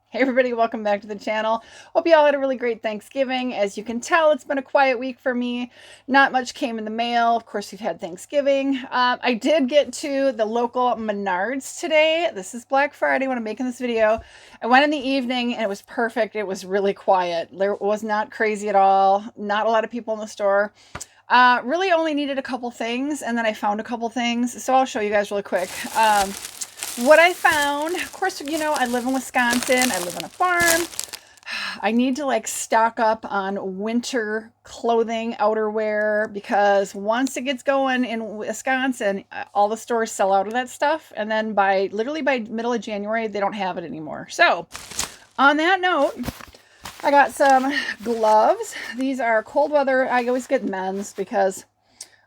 Hey everybody, welcome back to the channel. Hope you all had a really great Thanksgiving. As you can tell, it's been a quiet week for me. Not much came in the mail. Of course, we've had Thanksgiving. I did get to the local Menards today. This is Black Friday when I'm making this video. I went in the evening and it was perfect. It was really quiet. There was not crazy at all. Not a lot of people in the store. Really only needed a couple things, and then I found a couple things. So I'll show you guys really quick. What I found, of course, you know, I live in Wisconsin. I live on a farm. I need to like stock up on winter clothing, outerwear, because once it gets going in Wisconsin, all the stores sell out of that stuff. And then literally by middle of January, they don't have it anymore. So on that note, I got some gloves. These are cold weather. I always get men's because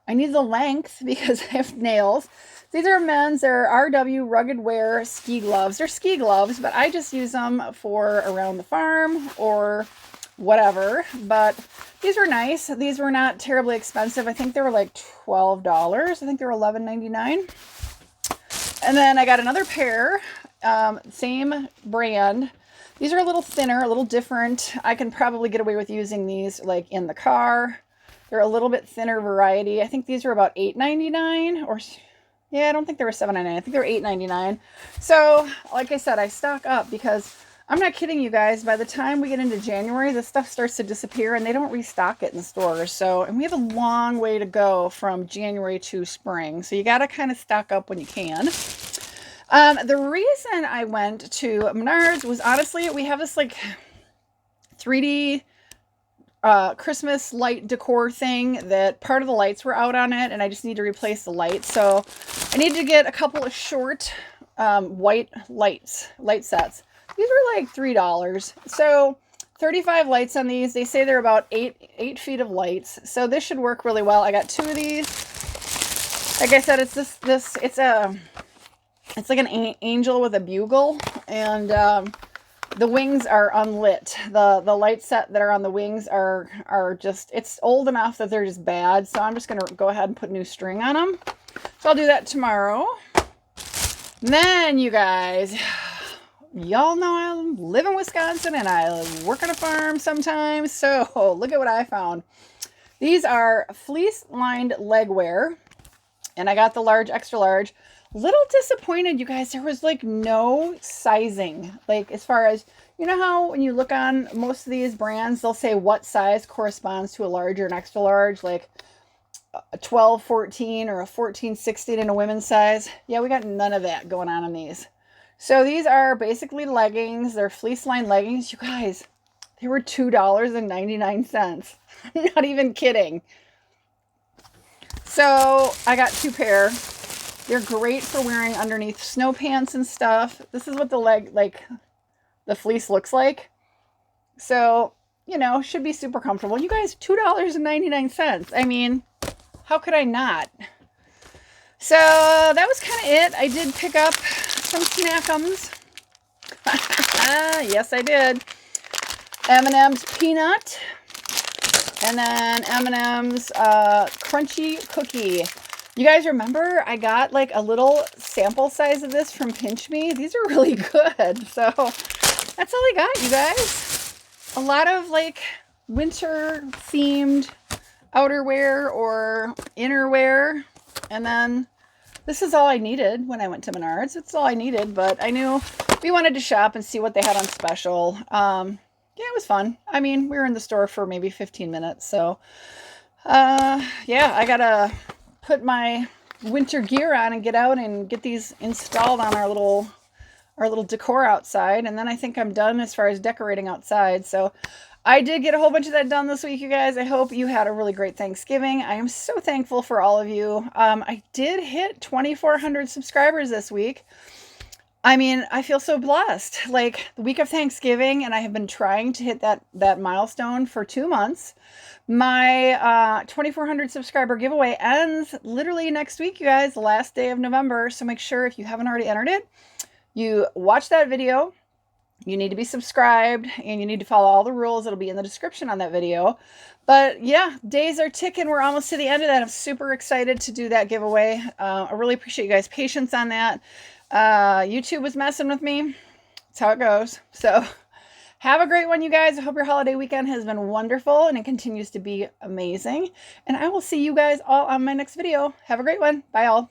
I need the length because I have nails. These are men's. They're RW rugged wear ski gloves. They're ski gloves, but I just use them for around the farm or whatever. But these were nice. These were not terribly expensive. I think they were like $12. I think they were $11.99. And then I got another pair, same brand. These are a little thinner, a little different. I can probably get away with using these like in the car. They're a little bit thinner variety. I think these were about $8.99 or... yeah, I don't think they were $7.99. I think they were $8.99. So, like I said, I stock up because I'm not kidding you guys. By the time we get into January, this stuff starts to disappear and they don't restock it in the stores. So, and we have a long way to go from January to spring. So, you got to kind of stock up when you can. The reason I went to Menards was honestly, we have this like 3D Christmas light decor thing that part of the lights were out on it, and I just need to replace the lights. So I need to get a couple of short white light sets. These were like $3. So 35 lights on these. They say they're about 8 feet of lights. So this should work really well. I got 2 of these. Like I said, it's it's like an angel with a bugle, and the wings are unlit. The light set that are on the wings are just, it's old enough that they're just bad. So I'm just going to go ahead and put new string on them. So I'll do that tomorrow. And then you guys, y'all know I live in Wisconsin and I work on a farm sometimes. So look at what I found. These are fleece lined leg wear. And I got the large, extra large. Little disappointed, you guys. There was like no sizing. Like as far as, you know how when you look on most of these brands, they'll say what size corresponds to a large or an extra large, like a 12, 14 or a 14, 16 in a women's size. Yeah, we got none of that going on in these. So these are basically leggings. They're fleece lined leggings. You guys, they were $2.99. Not even kidding. So I got 2 pair. They're great for wearing underneath snow pants and stuff. This is what the fleece looks like. So, you know, should be super comfortable. You guys, $2.99. I mean, how could I not? So that was kind of it. I did pick up some snackums. Yes, I did. M&M's peanut. And then M&M's crunchy cookie. You guys remember I got like a little sample size of this from Pinch Me? These are really good. So that's all I got, you guys. A lot of like winter themed outerwear or innerwear. And then this is all I needed when I went to Menards. It's all I needed, but I knew we wanted to shop and see what they had on special. Yeah, it was fun. I mean, we were in the store for maybe 15 minutes. So yeah, I gotta put my winter gear on and get out and get these installed on our little decor outside, and then I think I'm done as far as decorating outside. So I did get a whole bunch of that done this week, you guys. I hope you had a really great Thanksgiving. I am so thankful for all of you. I did hit 2,400 subscribers this week. I mean, I feel so blessed. Like the week of Thanksgiving, and I have been trying to hit that milestone for 2 months. My 2,400 subscriber giveaway ends literally next week, you guys, the last day of November. So make sure if you haven't already entered it, you watch that video. You need to be subscribed and you need to follow all the rules. It'll be in the description on that video. But yeah, days are ticking. We're almost to the end of that. I'm super excited to do that giveaway. I really appreciate you guys' patience on that. YouTube was messing with me. That's how it goes. So have a great one, you guys. I hope your holiday weekend has been wonderful and it continues to be amazing. And I will see you guys all on my next video. Have a great one. Bye, all.